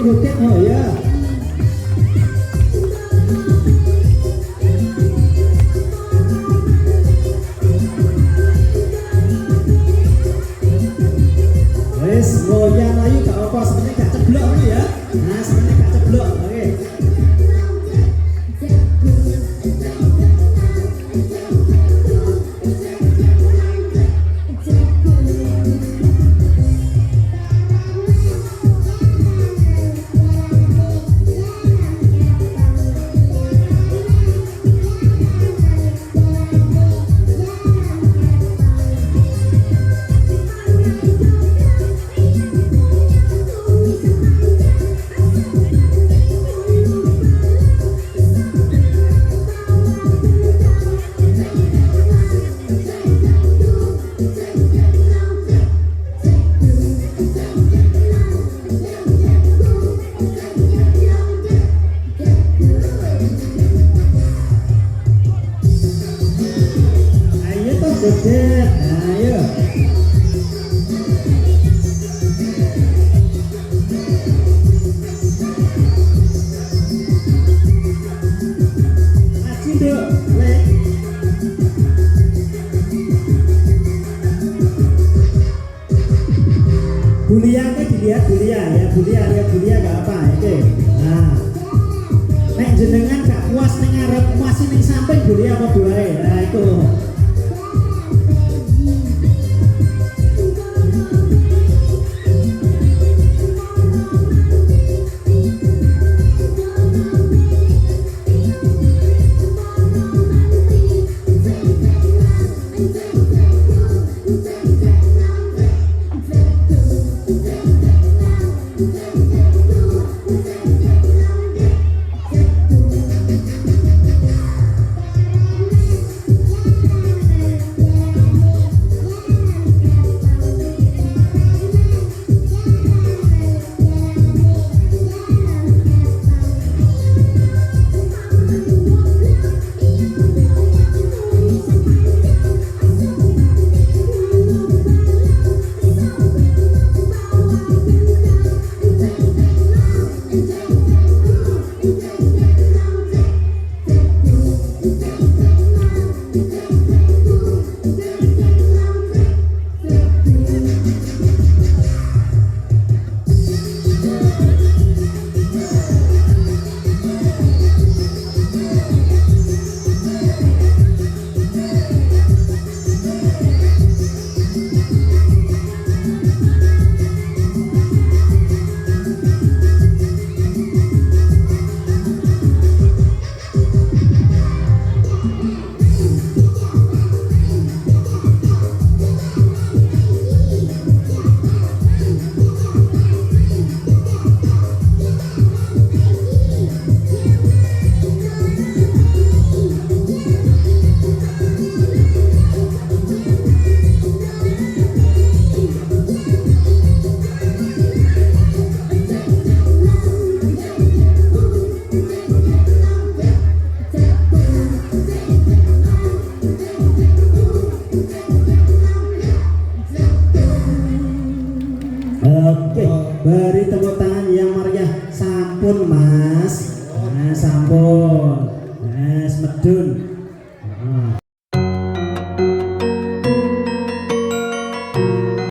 joget oh ya. Wes goyang ayu gak apa sebenarnya gak ceblok ya. Nah sebenarnya gak ceblok. Oke. Ayo. Maju dok, Le. Bulia kan dilihat bulia ya, bulia gak apa oke. Nah, nek jenengan gak puas ning ngarep masih ning samping bulia apa buahe. Nah itu. Oke, beri tepuk tangan yang meriah sampun Mas.